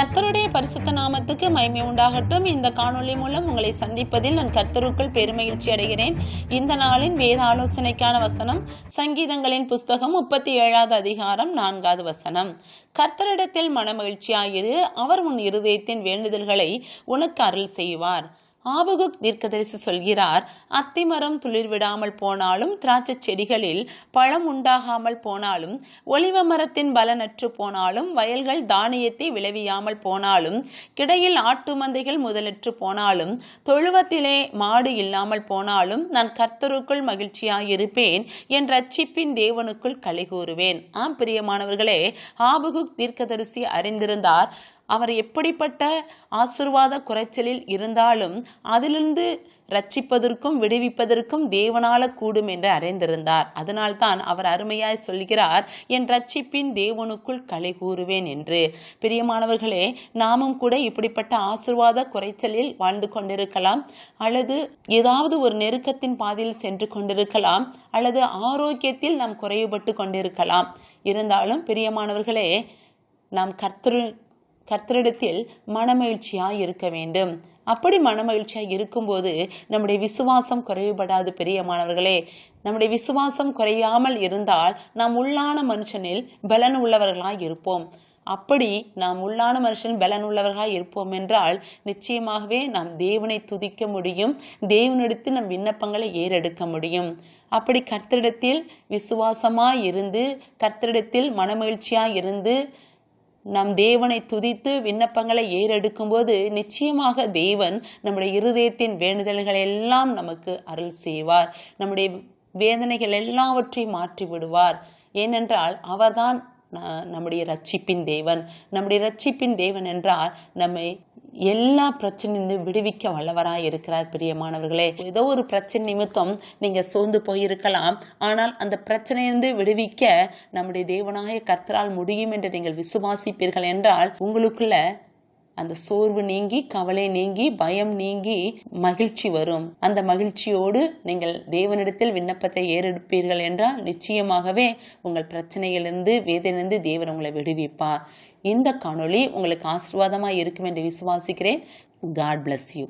கர்த்தருடைய பரிசுத்த நாமத்துக்கு மகிமை உண்டாகட்டும். இந்த காணொளி மூலம் உங்களை சந்திப்பதில் நான் கர்த்தருக்குள் பெருமகிழ்ச்சி அடைகிறேன். இந்த நாளின் வேத ஆலோசனைக்கான வசனம் சங்கீதங்களின் புஸ்தகம் 37வது அதிகாரம் 4வது வசனம். கர்த்தரிடத்தில் மனமகிழ்ச்சியாயிரு, அவர் உன் இருதயத்தின் வேண்டுதல்களை உனக்கு அருள் செய்வார். ஆபகுக் தீர்க்கதரிசி சொல்கிறார், அத்திமரம் துளிர் விடாமல் போனாலும், திராட்சை செடிகளில் பழம் உண்டாகாமல் போனாலும், ஒலிவ மரத்தின் பலனற்று போனாலும், வயல்கள் தானியத்தை விளைவியாமல் போனாலும், கிடையில் ஆட்டு மந்தைகள் முதலற்று போனாலும், தொழுவத்திலே மாடு இல்லாமல் போனாலும், நான் கர்த்தருக்குள் மகிழ்ச்சியாயிருப்பேன், என் ரட்சிப்பின் தேவனுக்குள் களி கூறுவேன். பிரியமானவர்களே, ஆபகுக் தீர்க்கதரிசி அறிந்திருந்தார் அவர் எப்படிப்பட்ட ஆசீர்வாத குறைச்சலில் இருந்தாலும் அதிலிருந்து ரட்சிப்பதற்கும் விடுவிப்பதற்கும் தேவனால கூடும் என்று அறிந்திருந்தார். அதனால்தான் அவர் அருமையாய் சொல்கிறார், என் ரட்சிப்பின் தேவனுக்குள் களி கூறுவேன் என்று. பிரியமானவர்களே, நாமும் கூட இப்படிப்பட்ட ஆசீர்வாத குறைச்சலில் வாழ்ந்து கொண்டிருக்கலாம், அல்லது ஏதாவது ஒரு நெருக்கத்தின் பாதையில் சென்று கொண்டிருக்கலாம், அல்லது ஆரோக்கியத்தில் நாம் குறைவுபட்டு கொண்டிருக்கலாம். இருந்தாலும் பிரியமானவர்களே, நாம் கர்த்தரிடத்தில் மனமகிழ்ச்சியாய் இருக்க வேண்டும். அப்படி மனமகிழ்ச்சியாய் இருக்கும்போது நம்முடைய விசுவாசம் குறைவுபடாது. பிரியமானவர்களே, நம்முடைய விசுவாசம் குறையாமல் இருந்தால் நாம் உள்ளான மனுஷனில் பலன் உள்ளவர்களாய் இருப்போம். அப்படி நாம் உள்ளான மனுஷன் பலன் உள்ளவர்களாய் இருப்போம் என்றால் நிச்சயமாகவே நாம் தேவனை துதிக்க முடியும், தேவனிடத்தில் நம் விண்ணப்பங்களை ஏறெடுக்க முடியும். அப்படி கர்த்தரிடத்தில் விசுவாசமாய் இருந்து, கர்த்தரிடத்தில் மனமகிழ்ச்சியாய் இருந்து நம் தேவனை துதித்து விண்ணப்பங்களை ஏறெடுக்கும் போது நிச்சயமாக தேவன் நம்முடைய இருதயத்தின் வேண்டுதல்கள் எல்லாம் நமக்கு அருள் செய்வார். நம்முடைய வேதனைகள் எல்லாவற்றையும் மாற்றி விடுவார். ஏனென்றால் அவர்தான் நம்முடைய ரட்சிப்பின் தேவன். நம்முடைய ரட்சிப்பின் தேவன் என்றால் நம்மை எல்லா பிரச்சனையிலிருந்து விடுவிக்க வல்லவராய் இருக்கிறார். பிரியமானவர்களே, ஏதோ ஒரு பிரச்சனை நிமித்தம் நீங்க சோர்ந்து போயிருக்கலாம், ஆனால் அந்த பிரச்சனையிலிருந்து விடுவிக்க நம்முடைய தேவனாய கர்த்தரால் முடியும் என்று நீங்கள் விசுவாசிப்பீர்கள் என்றால் உங்களுக்குள்ள அந்த சோர்வு நீங்கி, கவலை நீங்கி, பயம் நீங்கி மகிழ்ச்சி வரும். அந்த மகிழ்ச்சியோடு நீங்கள் தேவனிடத்தில் விண்ணப்பத்தை ஏறெடுப்பீர்கள் என்றால் நிச்சயமாகவே உங்கள் பிரச்சனையிலிருந்து, வேதனையிலிருந்து தேவன் உங்களை விடுவிப்பார். இந்த காணொளி உங்களுக்கு ஆசீர்வாதமாக இருக்கும் என்று விசுவாசிக்கிறேன். God bless you.